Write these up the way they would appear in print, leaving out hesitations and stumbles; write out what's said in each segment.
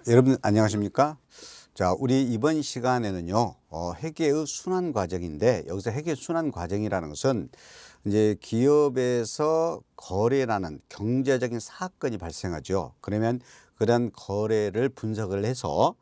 여러분 안녕하십니까? 자, 우리 이번 시간에는요, 회계의 순환 과정인데, 여기서 회계 순환 과정이라는 것은 이제 기업에서 거래라는 경제적인 사건이 발생하죠. 그러면 그런 거래를 분석을 해서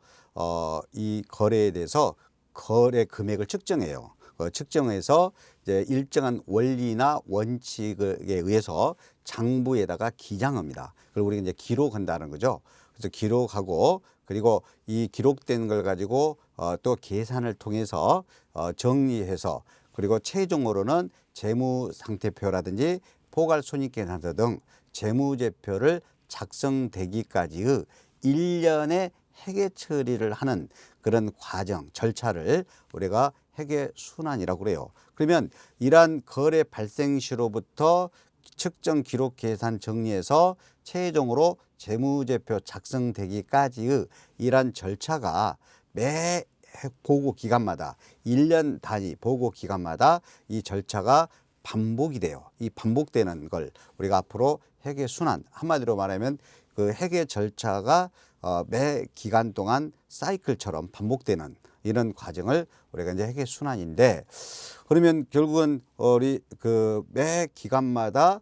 이 거래에 대해서 거래 금액을 측정해요. 측정해서 이제 일정한 원리나 원칙에 의해서 장부에다가 기장합니다. 그리고 우리가 이제 기록한다는 거죠. 그래서 기록하고, 그리고 이 기록된 걸 가지고 또 계산을 통해서 정리해서, 그리고 최종으로는 재무상태표라든지 포괄손익계산서 등 재무제표를 작성되기까지의 1년의 회계 처리를 하는 그런 과정, 절차를 우리가 회계 순환이라고 그래요. 그러면 이러한 거래 발생 시로부터 측정 기록 계산 정리해서 최종으로 재무제표 작성되기까지의 이러한 절차가 매 보고 기간마다 1년 단위 보고 기간마다 이 절차가 반복이 돼요. 이 반복되는 걸 우리가 앞으로 회계 순환, 한마디로 말하면 그 회계 절차가 매 기간 동안 사이클처럼 반복되는 이런 과정을 우리가 이제 회계 순환인데, 그러면 결국은 우리 그 매 기간마다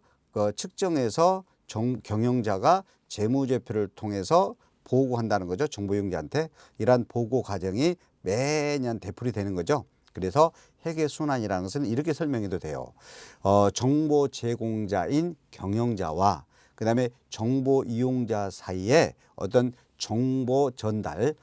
측정해서 경영자가 재무제표를 통해서 보고한다는 거죠. 정보용자한테. 이러한 보고 과정이 매년 되풀이 되는 거죠. 그래서 회계순환이라는 것은 이렇게 설명해도 돼요. 정보 제공자인 경영자와 그다음에 정보 이용자 사이에 어떤 정보 전달에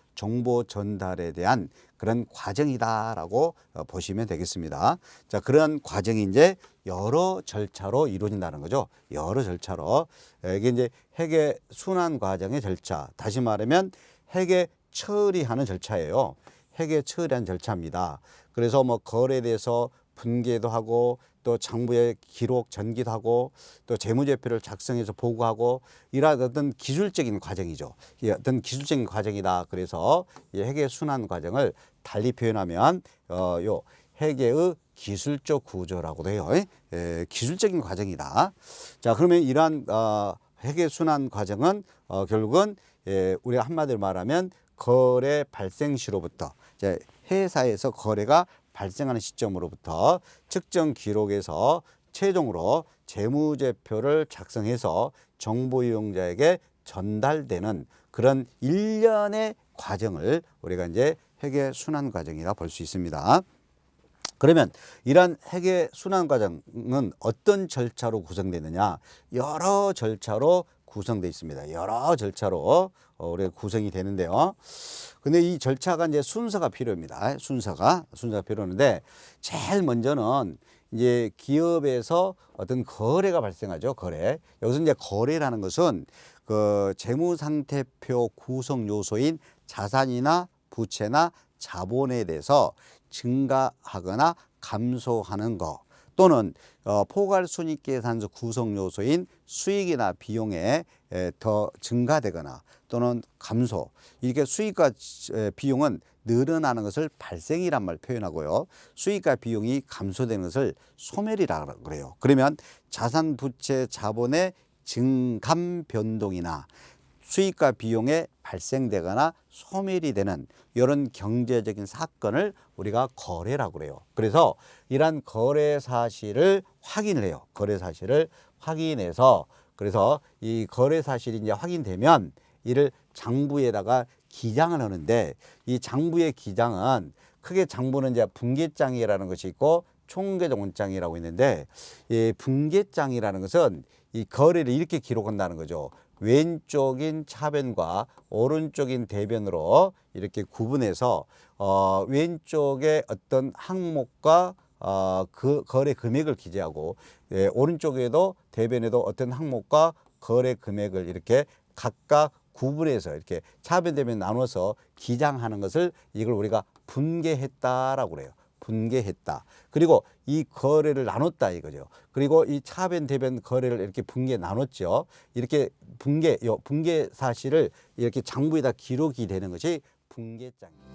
대한 그런 과정이다라고 보시면 되겠습니다. 자, 그런 과정이 이제 여러 절차로 이루어진다는 거죠. 여러 절차로. 이게 이제 회계 순환 과정의 절차. 다시 말하면 회계 처리하는 절차예요. 회계 처리하는 절차입니다. 그래서 뭐 거래에 대해서 분계도 하고, 또 장부에 기록 전기도 하고, 또 재무제표를 작성해서 보고하고, 이러한 어떤 기술적인 과정이죠. 어떤 기술적인 과정이다. 그래서 이 회계 순환 과정을 달리 표현하면 요 회계의 기술적 구조라고도 해요. 기술적인 과정이다. 자, 그러면 이러한 회계 순환 과정은 결국은 우리가 한마디로 말하면 거래 발생 시로부터 이제 회사에서 거래가 발생하는 시점으로부터 측정 기록에서 최종으로 재무제표를 작성해서 정보 이용자에게 전달되는 그런 일련의 과정을 우리가 이제 회계 순환 과정이라 볼 수 있습니다. 그러면 이러한 회계 순환 과정은 어떤 절차로 구성되느냐? 여러 절차로 구성되어 있습니다. 여러 절차로 우리가 구성이 되는데요. 근데 이 절차가 이제 순서가 필요합니다. 순서가 필요한데, 제일 먼저는 이제 기업에서 어떤 거래가 발생하죠. 거래. 여기서 이제 거래라는 것은 그 재무상태표 구성 요소인 자산이나 부채나 자본에 대해서 증가하거나 감소하는 거, 또는 포괄손익계산서 구성 요소인 수익이나 비용에 더 증가되거나 또는 감소, 이렇게 수익과 비용은 늘어나는 것을 발생이란 말 표현하고요. 수익과 비용이 감소되는 것을 소멸이라고 그래요. 그러면 자산, 부채, 자본의 증감 변동이나 수익과 비용에 발생되거나 소멸이 되는 이런 경제적인 사건을 우리가 거래라고 그래요. 그래서 이러한 거래 사실을 확인을 해요. 거래 사실을 확인해서, 그래서 이 거래 사실이 이제 확인되면 이를 장부에다가 기장을 하는데, 이 장부의 기장은 크게 장부는 이제 분계장이라는 것이 있고 총계정원장이라고 있는데, 이 분계장이라는 것은 이 거래를 이렇게 기록한다는 거죠. 왼쪽인 차변과 오른쪽인 대변으로 이렇게 구분해서 왼쪽에 어떤 항목과 그 거래 금액을 기재하고, 오른쪽에도 대변에도 어떤 항목과 거래 금액을 이렇게 각각 구분해서 이렇게 차변 대변 나눠서 기장하는 것을, 이걸 우리가 분계했다라고 그래요. 분계했다. 그리고 이 거래를 나눴다 이거죠. 그리고 이 차변 대변 거래를 이렇게 분계 나눴죠. 이렇게 분계 사실을 이렇게 장부에다 기록이 되는 것이 분계장입니다.